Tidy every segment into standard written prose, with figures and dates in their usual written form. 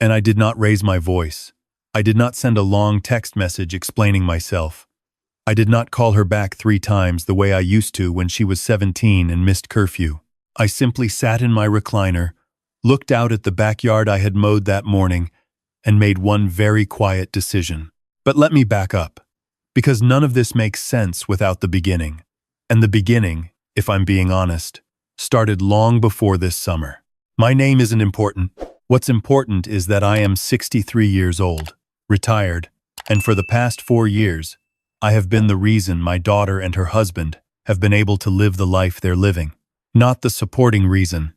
And I did not raise my voice. I did not send a long text message explaining myself. I did not call her back 3 times the way I used to when she was 17 and missed curfew. I simply sat in my recliner, looked out at the backyard I had mowed that morning, and made one very quiet decision. But let me back up, because none of this makes sense without the beginning. And the beginning, if I'm being honest, started long before this summer. My name isn't important. What's important is that I am 63 years old, retired, and for the past 4 years, I have been the reason my daughter and her husband have been able to live the life they're living. Not the supporting reason,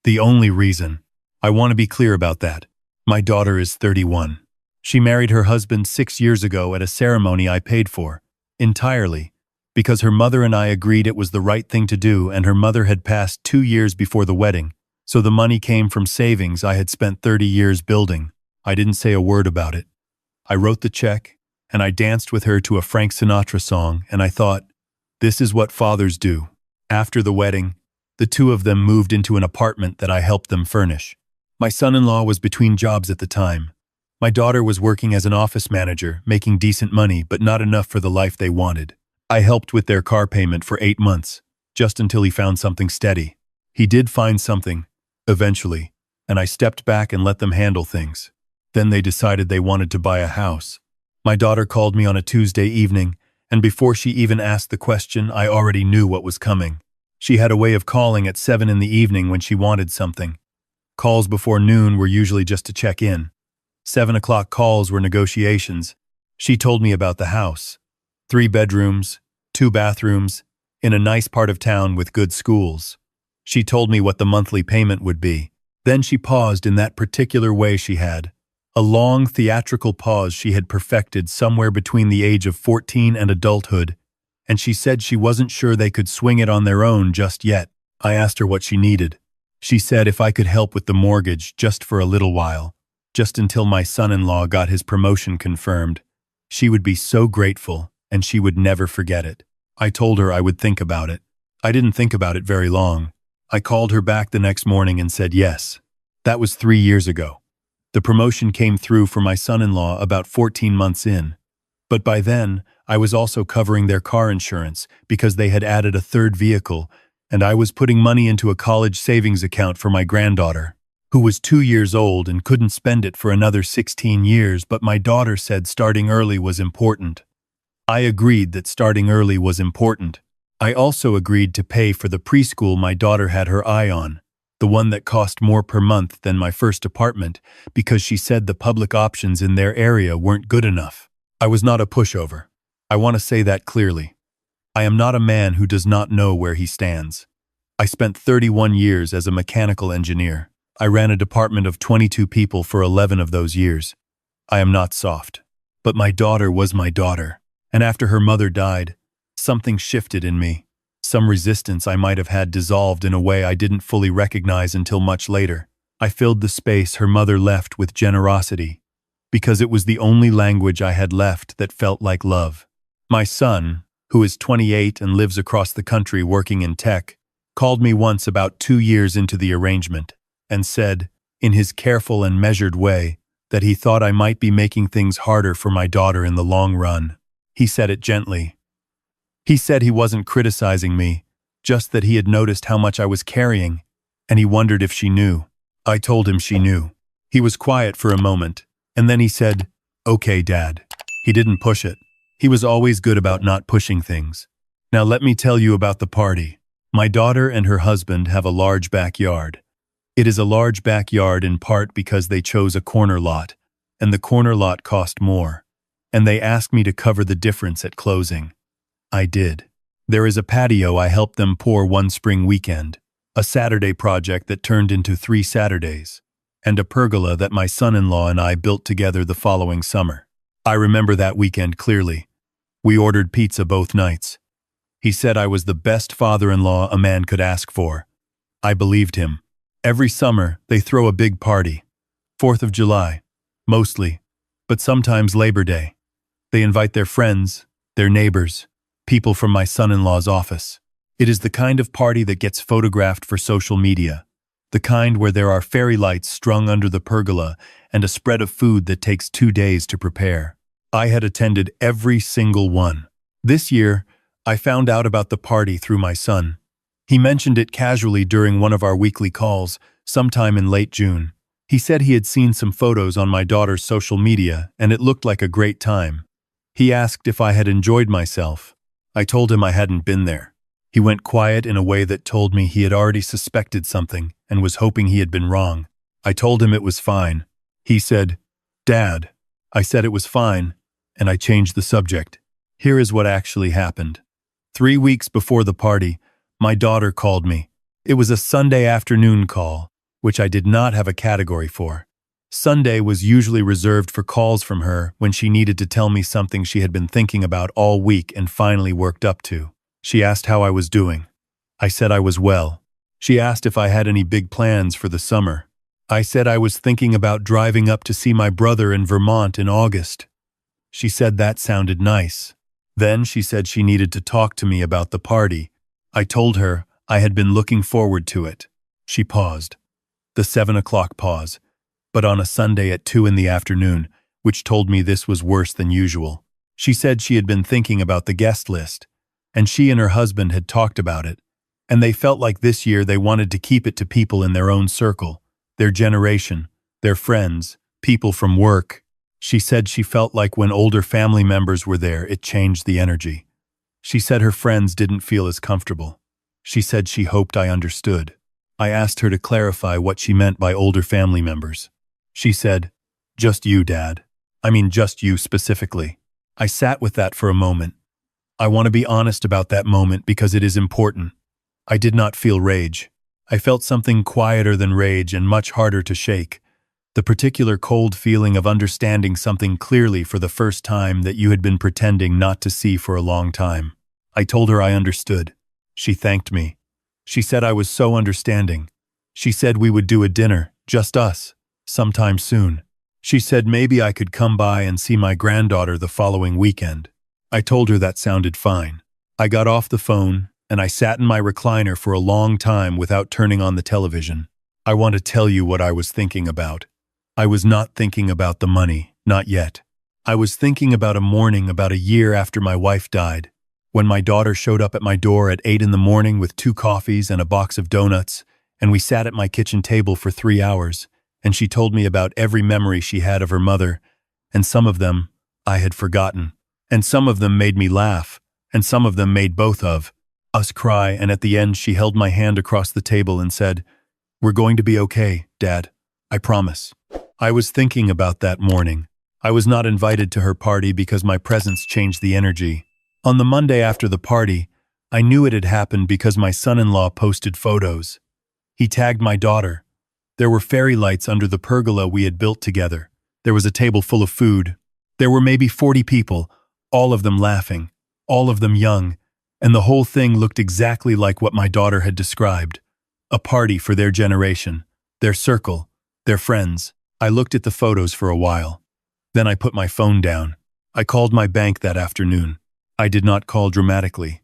the only reason. I want to be clear about that. My daughter is 31. She married her husband 6 years ago at a ceremony I paid for, entirely, because her mother and I agreed it was the right thing to do, and her mother had passed 2 years before the wedding, so the money came from savings I had spent 30 years building. I didn't say a word about it. I wrote the check, and I danced with her to a Frank Sinatra song, and I thought, this is what fathers do. After the wedding, the 2 of them moved into an apartment that I helped them furnish. My son-in-law was between jobs at the time. My daughter was working as an office manager, making decent money, but not enough for the life they wanted. I helped with their car payment for 8 months, just until he found something steady. He did find something, eventually, and I stepped back and let them handle things. Then they decided they wanted to buy a house. My daughter called me on a Tuesday evening, and before she even asked the question, I already knew what was coming. She had a way of calling at 7 in the evening when she wanted something. Calls before noon were usually just to check in. 7 o'clock calls were negotiations. She told me about the house. 3 bedrooms, 2 bathrooms, in a nice part of town with good schools. She told me what the monthly payment would be. Then she paused in that particular way she had. A long theatrical pause she had perfected somewhere between the age of 14 and adulthood, and she said she wasn't sure they could swing it on their own just yet. I asked her what she needed. She said if I could help with the mortgage just for a little while, just until my son-in-law got his promotion confirmed, she would be so grateful and she would never forget it. I told her I would think about it. I didn't think about it very long. I called her back the next morning and said yes. That was 3 years ago. The promotion came through for my son-in-law about 14 months in. But by then, I was also covering their car insurance because they had added a 3rd vehicle, and I was putting money into a college savings account for my granddaughter, who was 2 years old and couldn't spend it for another 16 years, but my daughter said starting early was important. I agreed that starting early was important. I also agreed to pay for the preschool my daughter had her eye on, the one that cost more per month than my first apartment, because she said the public options in their area weren't good enough. I was not a pushover. I want to say that clearly. I am not a man who does not know where he stands. I spent 31 years as a mechanical engineer. I ran a department of 22 people for 11 of those years. I am not soft. But my daughter was my daughter, and after her mother died, something shifted in me. Some resistance I might have had dissolved in a way I didn't fully recognize until much later. I filled the space her mother left with generosity, because it was the only language I had left that felt like love. My son, who is 28 and lives across the country working in tech, called me once about 2 years into the arrangement and said, in his careful and measured way, that he thought I might be making things harder for my daughter in the long run. He said it gently. He said he wasn't criticizing me, just that he had noticed how much I was carrying, and he wondered if she knew. I told him she knew. He was quiet for a moment, and then he said, "Okay, Dad." He didn't push it. He was always good about not pushing things. Now let me tell you about the party. My daughter and her husband have a large backyard. It is a large backyard in part because they chose a corner lot, and the corner lot cost more, and they asked me to cover the difference at closing. I did. There is a patio I helped them pour one spring weekend, a Saturday project that turned into 3 Saturdays, and a pergola that my son-in-law and I built together the following summer. I remember that weekend clearly. We ordered pizza both nights. He said I was the best father-in-law a man could ask for. I believed him. Every summer, they throw a big party. 4th of July, mostly, but sometimes Labor Day. They invite their friends, their neighbors, people from my son-in-law's office. It is the kind of party that gets photographed for social media. the kind where there are fairy lights strung under the pergola and a spread of food that takes 2 days to prepare. I had attended every single one. This year, I found out about the party through my son. He mentioned it casually during one of our weekly calls, sometime in late June. He said he had seen some photos on my daughter's social media and it looked like a great time. He asked if I had enjoyed myself. I told him I hadn't been there. He went quiet in a way that told me he had already suspected something and was hoping he had been wrong. I told him it was fine. He said, "Dad." I said it was fine, and I changed the subject. Here is what actually happened. 3 weeks before the party, my daughter called me. It was a Sunday afternoon call, which I did not have a category for. Sunday was usually reserved for calls from her when she needed to tell me something she had been thinking about all week and finally worked up to. She asked how I was doing. I said I was well. She asked if I had any big plans for the summer. I said I was thinking about driving up to see my brother in Vermont in August. She said that sounded nice. Then she said she needed to talk to me about the party. I told her I had been looking forward to it. She paused. The 7 o'clock pause, but on a Sunday at 2 in the afternoon, which told me this was worse than usual. She said she had been thinking about the guest list, and she and her husband had talked about it, and they felt like this year they wanted to keep it to people in their own circle, their generation, their friends, people from work. She said she felt like when older family members were there, it changed the energy. She said her friends didn't feel as comfortable. She said she hoped I understood. I asked her to clarify what she meant by older family members. She said, "Just you, Dad. I mean, just you specifically." I sat with that for a moment. I want to be honest about that moment because it is important. I did not feel rage. I felt something quieter than rage and much harder to shake. The particular cold feeling of understanding something clearly for the first time that you had been pretending not to see for a long time. I told her I understood. She thanked me. She said I was so understanding. She said we would do a dinner, just us, sometime soon. She said maybe I could come by and see my granddaughter the following weekend. I told her that sounded fine. I got off the phone, and I sat in my recliner for a long time without turning on the television. I want to tell you what I was thinking about. I was not thinking about the money, not yet. I was thinking about a morning about a year after my wife died, when my daughter showed up at my door at 8 in the morning with 2 coffees and a box of donuts, and we sat at my kitchen table for 3 hours, and she told me about every memory she had of her mother, and some of them I had forgotten, and some of them made me laugh, and some of them made both of us cry, and at the end she held my hand across the table and said, "We're going to be okay, Dad. I promise." I was thinking about that morning. I was not invited to her party because my presence changed the energy. On the Monday after the party, I knew it had happened because my son-in-law posted photos. He tagged my daughter. There were fairy lights under the pergola we had built together. There was a table full of food. There were maybe 40 people, all of them laughing, all of them young, and the whole thing looked exactly like what my daughter had described. A party for their generation, their circle, their friends. I looked at the photos for a while. Then I put my phone down. I called my bank that afternoon. I did not call dramatically.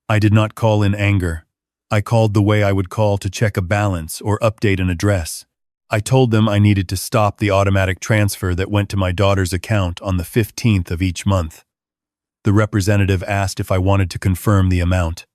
I did not call in anger. I called the way I would call to check a balance or update an address. I told them I needed to stop the automatic transfer that went to my daughter's account on the 15th of each month. The representative asked if I wanted to confirm the amount.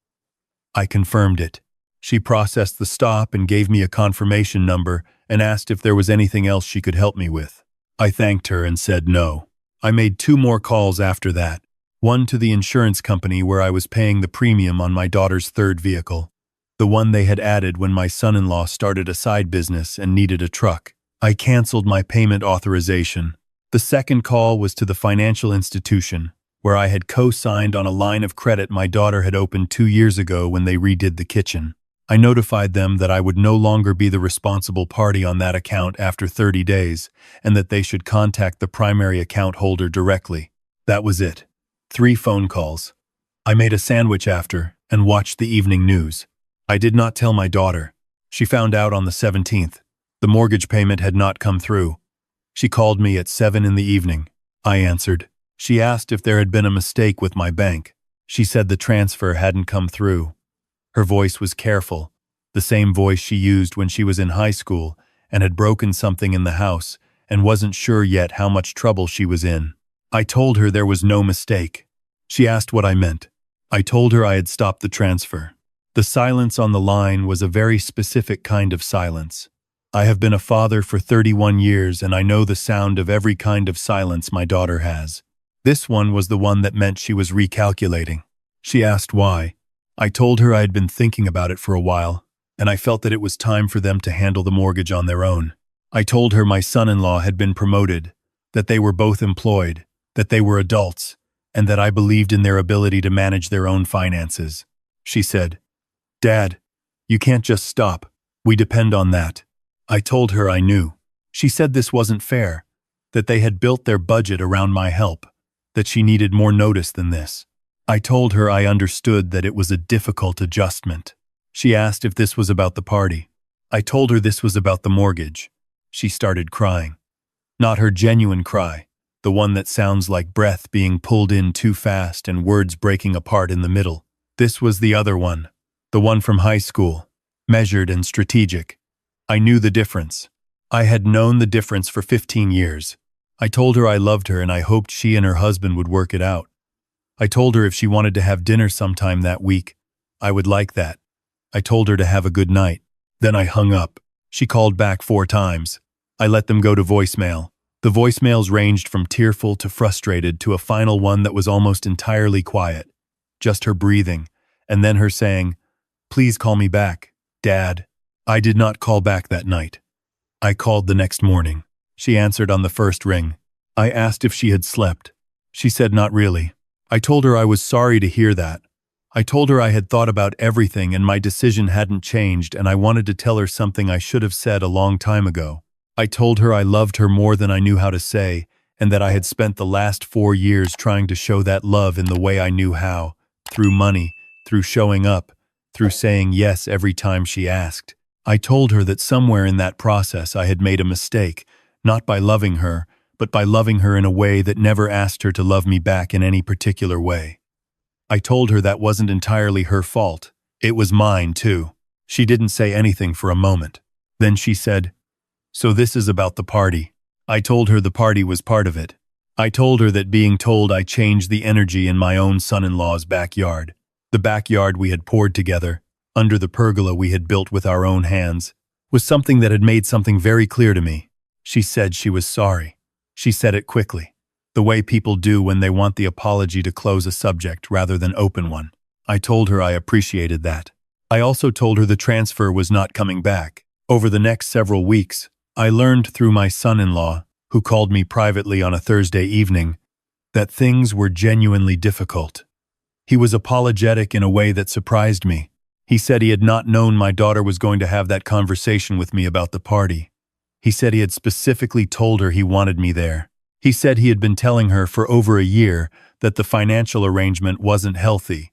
I confirmed it. She processed the stop and gave me a confirmation number and asked if there was anything else she could help me with. I thanked her and said no. I made 2 more calls after that. One to the insurance company where I was paying the premium on my daughter's 3rd vehicle, the one they had added when my son-in-law started a side business and needed a truck. I canceled my payment authorization. The second call was to the financial institution, where I had co-signed on a line of credit my daughter had opened 2 years ago when they redid the kitchen. I notified them that I would no longer be the responsible party on that account after 30 days, and that they should contact the primary account holder directly. That was it. 3 phone calls. I made a sandwich after and watched the evening news. I did not tell my daughter. She found out on the 17th. The mortgage payment had not come through. She called me at 7 in the evening. I answered. She asked if there had been a mistake with my bank. She said the transfer hadn't come through. Her voice was careful. the same voice she used when she was in high school and had broken something in the house and wasn't sure yet how much trouble she was in. I told her there was no mistake. She asked what I meant. I told her I had stopped the transfer. The silence on the line was a very specific kind of silence. I have been a father for 31 years and I know the sound of every kind of silence my daughter has. This one was the one that meant she was recalculating. She asked why. I told her I had been thinking about it for a while, and I felt that it was time for them to handle the mortgage on their own. I told her my son-in-law had been promoted, that they were both employed, that they were adults, and that I believed in their ability to manage their own finances. She said, "Dad, you can't just stop. We depend on that." I told her I knew. She said this wasn't fair, that they had built their budget around my help, that she needed more notice than this. I told her I understood that it was a difficult adjustment. She asked if this was about the party. I told her this was about the mortgage. She started crying. Not her genuine cry, the one that sounds like breath being pulled in too fast and words breaking apart in the middle. This was the other one, the one from high school, measured and strategic. I knew the difference. I had known the difference for 15 years. I told her I loved her and I hoped she and her husband would work it out. I told her if she wanted to have dinner sometime that week, I would like that. I told her to have a good night. Then I hung up. She called back 4 times. I let them go to voicemail. The voicemails ranged from tearful to frustrated to a final one that was almost entirely quiet. Just her breathing, and then her saying, "Please call me back, Dad." I did not call back that night. I called the next morning. She answered on the first ring. I asked if she had slept. She said not really. I told her I was sorry to hear that. I told her I had thought about everything and my decision hadn't changed and I wanted to tell her something I should have said a long time ago. I told her I loved her more than I knew how to say and that I had spent the last 4 years trying to show that love in the way I knew how, through money, through showing up, through saying yes every time she asked. I told her that somewhere in that process I had made a mistake, not by loving her, but by loving her in a way that never asked her to love me back in any particular way. I told her that wasn't entirely her fault. It was mine, too. She didn't say anything for a moment. Then she said, "So this is about the party." I told her the party was part of it. I told her that being told I changed the energy in my own son-in-law's backyard, the backyard we had poured together, under the pergola we had built with our own hands, was something that had made something very clear to me. She said she was sorry. She said it quickly, the way people do when they want the apology to close a subject rather than open one. I told her I appreciated that. I also told her the transfer was not coming back. Over the next several weeks, I learned through my son-in-law, who called me privately on a Thursday evening, that things were genuinely difficult. He was apologetic in a way that surprised me. He said he had not known my daughter was going to have that conversation with me about the party. He said he had specifically told her he wanted me there. He said he had been telling her for over a year that the financial arrangement wasn't healthy,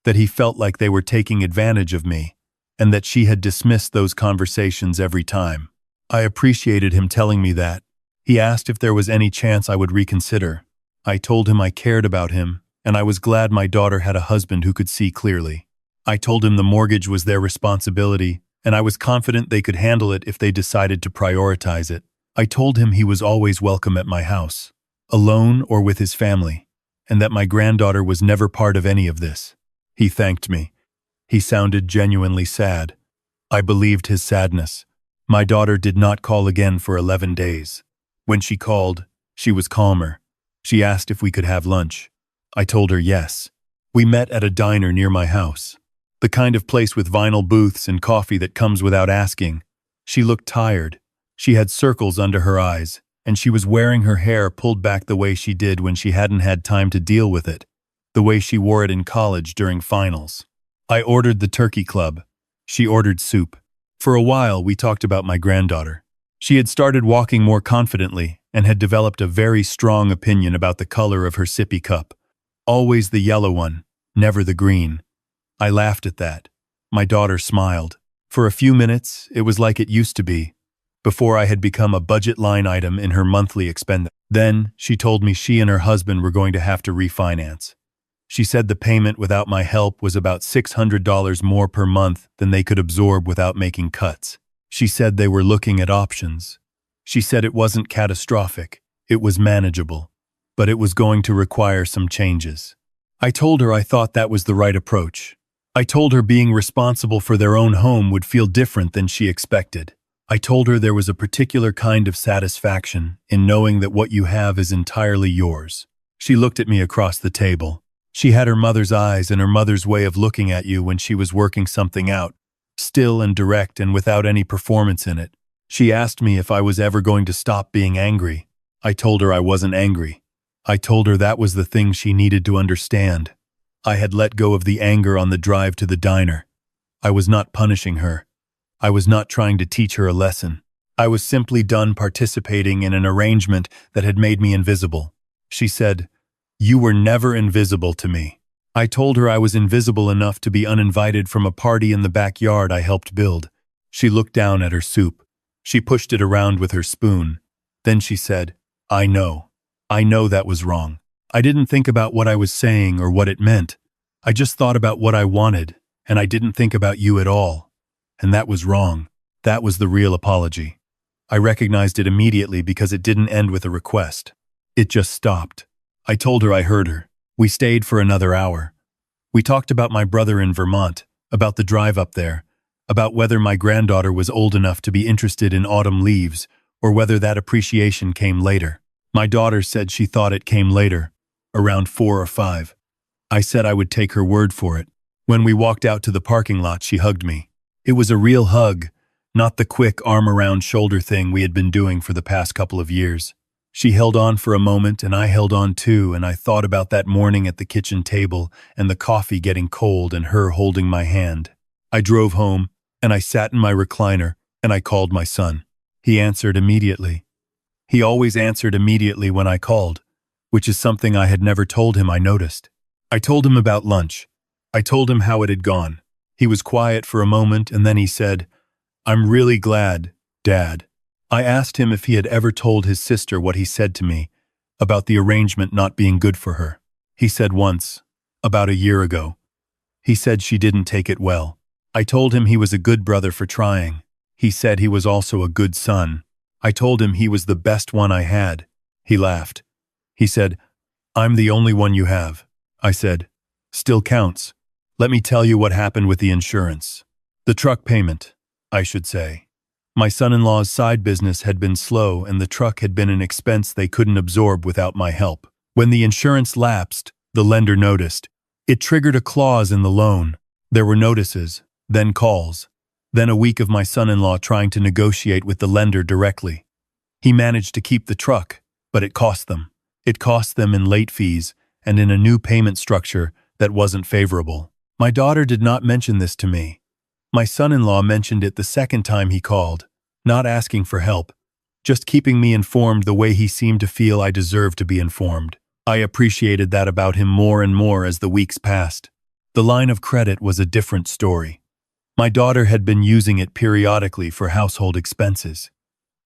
that he felt like they were taking advantage of me, and that she had dismissed those conversations every time. I appreciated him telling me that. He asked if there was any chance I would reconsider. I told him I cared about him, and I was glad my daughter had a husband who could see clearly. I told him the mortgage was their responsibility, and I was confident they could handle it if they decided to prioritize it. I told him he was always welcome at my house, alone or with his family, and that my granddaughter was never part of any of this. He thanked me. He sounded genuinely sad. I believed his sadness. My daughter did not call again for 11 days. When she called, she was calmer. She asked if we could have lunch. I told her yes. We met at a diner near my house, the kind of place with vinyl booths and coffee that comes without asking. She looked tired. She had circles under her eyes, and she was wearing her hair pulled back the way she did when she hadn't had time to deal with it, the way she wore it in college during finals. I ordered the turkey club. She ordered soup. For a while, we talked about my granddaughter. She had started walking more confidently and had developed a very strong opinion about the color of her sippy cup. Always the yellow one, never the green. I laughed at that. My daughter smiled. For a few minutes, it was like it used to be, before I had become a budget line item in her monthly expenditure. Then, she told me she and her husband were going to have to refinance. She said the payment without my help was about $600 more per month than they could absorb without making cuts. She said they were looking at options. She said it wasn't catastrophic, it was manageable, but it was going to require some changes. I told her I thought that was the right approach. I told her being responsible for their own home would feel different than she expected. I told her there was a particular kind of satisfaction in knowing that what you have is entirely yours. She looked at me across the table. She had her mother's eyes and her mother's way of looking at you when she was working something out, still and direct and without any performance in it. She asked me if I was ever going to stop being angry. I told her I wasn't angry. I told her that was the thing she needed to understand. I had let go of the anger on the drive to the diner. I was not punishing her. I was not trying to teach her a lesson. I was simply done participating in an arrangement that had made me invisible. She said, "You were never invisible to me." I told her I was invisible enough to be uninvited from a party in the backyard I helped build. She looked down at her soup. She pushed it around with her spoon. Then she said, I know that was wrong. I didn't think about what I was saying or what it meant. I just thought about what I wanted, and I didn't think about you at all. And that was wrong. That was the real apology. I recognized it immediately because it didn't end with a request. It just stopped. I told her I heard her. We stayed for another hour. We talked about my brother in Vermont, about the drive up there, about whether my granddaughter was old enough to be interested in autumn leaves, or whether that appreciation came later. My daughter said she thought it came later, around 4 or 5. I said I would take her word for it. When we walked out to the parking lot, she hugged me. It was a real hug, not the quick arm-around-shoulder thing we had been doing for the past couple of years. She held on for a moment, and I held on too, and I thought about that morning at the kitchen table and the coffee getting cold and her holding my hand. I drove home, and I sat in my recliner, and I called my son. He answered immediately. He always answered immediately when I called, which is something I had never told him I noticed. I told him about lunch. I told him how it had gone. He was quiet for a moment, and then he said, "I'm really glad, Dad." I asked him if he had ever told his sister what he said to me about the arrangement not being good for her. He said once, about a year ago. He said she didn't take it well. I told him he was a good brother for trying. He said he was also a good son. I told him he was the best one I had. He laughed. He said, "I'm the only one you have." I said, "Still counts. Let me tell you what happened with the insurance. The truck payment, I should say. My son-in-law's side business had been slow, and the truck had been an expense they couldn't absorb without my help. When the insurance lapsed, the lender noticed. It triggered a clause in the loan. There were notices, then calls, then a week of my son-in-law trying to negotiate with the lender directly. He managed to keep the truck, but it cost them. It cost them in late fees and in a new payment structure that wasn't favorable. My daughter did not mention this to me. My son-in-law mentioned it the second time he called, not asking for help, just keeping me informed the way he seemed to feel I deserved to be informed. I appreciated that about him more and more as the weeks passed. The line of credit was a different story. My daughter had been using it periodically for household expenses.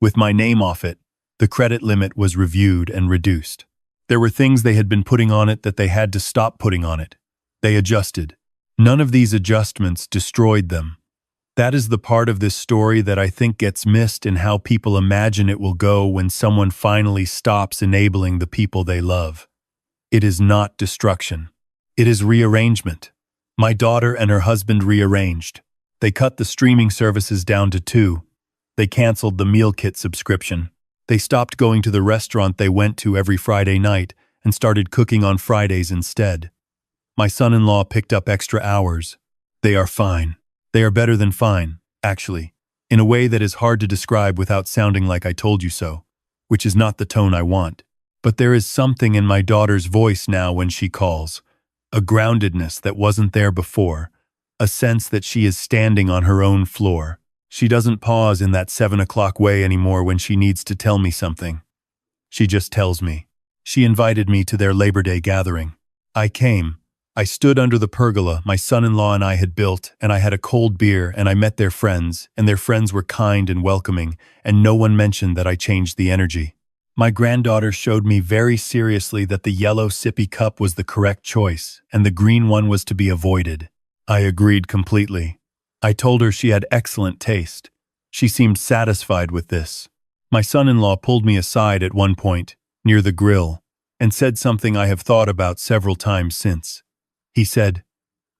With my name off it, the credit limit was reviewed and reduced. There were things they had been putting on it that they had to stop putting on it. They adjusted. None of these adjustments destroyed them. That is the part of this story that I think gets missed in how people imagine it will go when someone finally stops enabling the people they love. It is not destruction. It is rearrangement. My daughter and her husband rearranged. They cut the streaming services down to 2. They canceled the meal kit subscription. They stopped going to the restaurant they went to every Friday night and started cooking on Fridays instead. My son-in-law picked up extra hours. They are fine. They are better than fine, actually, in a way that is hard to describe without sounding like I told you so, which is not the tone I want. But there is something in my daughter's voice now when she calls, a groundedness that wasn't there before, a sense that she is standing on her own floor. She doesn't pause in that 7 o'clock way anymore when she needs to tell me something. She just tells me. She invited me to their Labor Day gathering. I came. I stood under the pergola my son-in-law and I had built, and I had a cold beer, and I met their friends, and their friends were kind and welcoming, and no one mentioned that I changed the energy. My granddaughter showed me very seriously that the yellow sippy cup was the correct choice, and the green one was to be avoided. I agreed completely. I told her she had excellent taste. She seemed satisfied with this. My son-in-law pulled me aside at one point, near the grill, and said something I have thought about several times since. He said,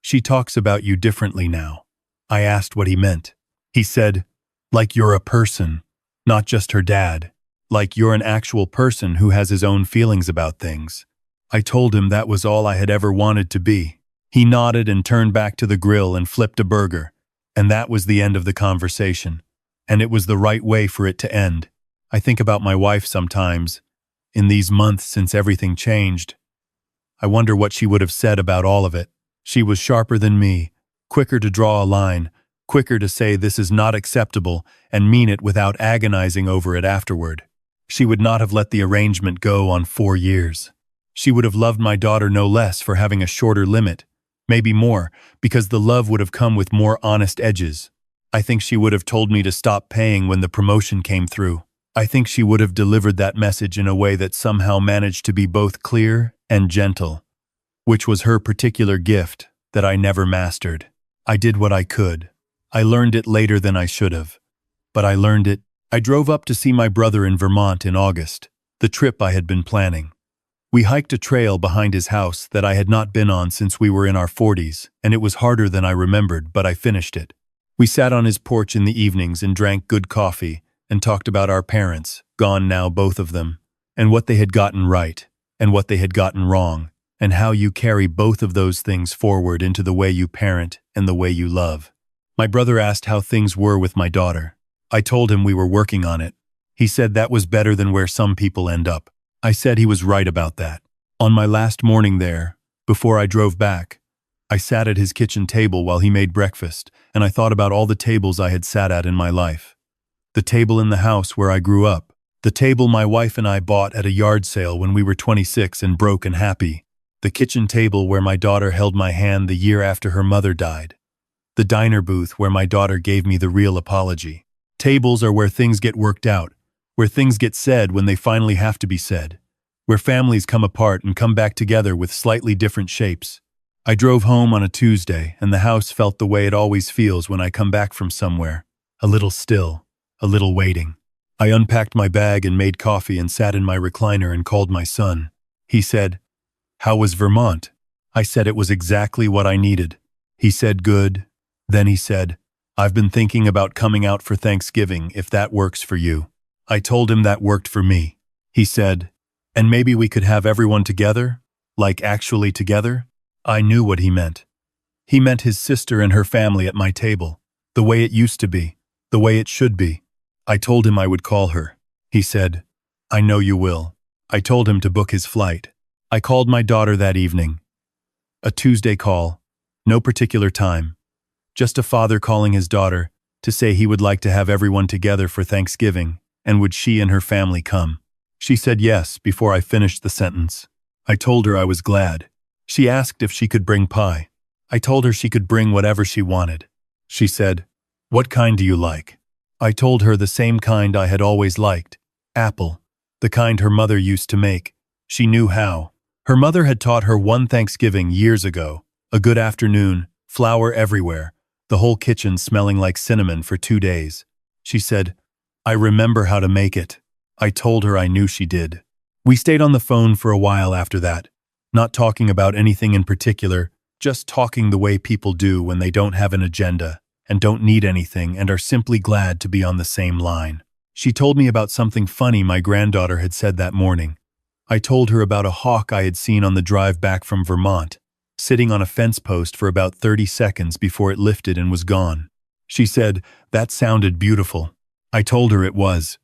"She talks about you differently now." I asked what he meant. He said, "Like you're a person, not just her dad. Like you're an actual person who has his own feelings about things." I told him that was all I had ever wanted to be. He nodded and turned back to the grill and flipped a burger. And that was the end of the conversation. And it was the right way for it to end. I think about my wife sometimes. In these months since everything changed, I wonder what she would have said about all of it. She was sharper than me, quicker to draw a line, quicker to say this is not acceptable and mean it without agonizing over it afterward. She would not have let the arrangement go on 4 years. She would have loved my daughter no less for having a shorter limit, maybe more, because the love would have come with more honest edges. I think she would have told me to stop paying when the promotion came through. I think she would have delivered that message in a way that somehow managed to be both clear and gentle, which was her particular gift that I never mastered. I did what I could. I learned it later than I should have, but I learned it. I drove up to see my brother in Vermont in August, the trip I had been planning. We hiked a trail behind his house that I had not been on since we were in our 40s, and it was harder than I remembered, but I finished it. We sat on his porch in the evenings and drank good coffee and talked about our parents, gone now both of them, and what they had gotten right and what they had gotten wrong, and how you carry both of those things forward into the way you parent and the way you love. My brother asked how things were with my daughter. I told him we were working on it. He said that was better than where some people end up. I said he was right about that. On my last morning there, before I drove back, I sat at his kitchen table while he made breakfast, and I thought about all the tables I had sat at in my life. The table in the house where I grew up. The table my wife and I bought at a yard sale when we were 26 and broke and happy. The kitchen table where my daughter held my hand the year after her mother died. The diner booth where my daughter gave me the real apology. Tables are where things get worked out, where things get said when they finally have to be said, where families come apart and come back together with slightly different shapes. I drove home on a Tuesday, and the house felt the way it always feels when I come back from somewhere, a little still, a little waiting. I unpacked my bag and made coffee and sat in my recliner and called my son. He said, "How was Vermont?" I said it was exactly what I needed. He said, "Good." Then he said, "I've been thinking about coming out for Thanksgiving if that works for you." I told him that worked for me. He said, "And maybe we could have everyone together? Like actually together?" I knew what he meant. He meant his sister and her family at my table, the way it used to be, the way it should be. I told him I would call her. He said, "I know you will." I told him to book his flight. I called my daughter that evening. A Tuesday call, no particular time. Just a father calling his daughter to say he would like to have everyone together for Thanksgiving, and would she and her family come. She said yes before I finished the sentence. I told her I was glad. She asked if she could bring pie. I told her she could bring whatever she wanted. She said, "What kind do you like?" I told her the same kind I had always liked, apple, the kind her mother used to make. She knew how. Her mother had taught her one Thanksgiving years ago, a good afternoon, flour everywhere, the whole kitchen smelling like cinnamon for 2 days. She said, "I remember how to make it." I told her I knew she did. We stayed on the phone for a while after that, not talking about anything in particular, just talking the way people do when they don't have an agenda and don't need anything and are simply glad to be on the same line. She told me about something funny my granddaughter had said that morning. I told her about a hawk I had seen on the drive back from Vermont, sitting on a fence post for about 30 seconds before it lifted and was gone. She said, "That sounded beautiful." I told her it was.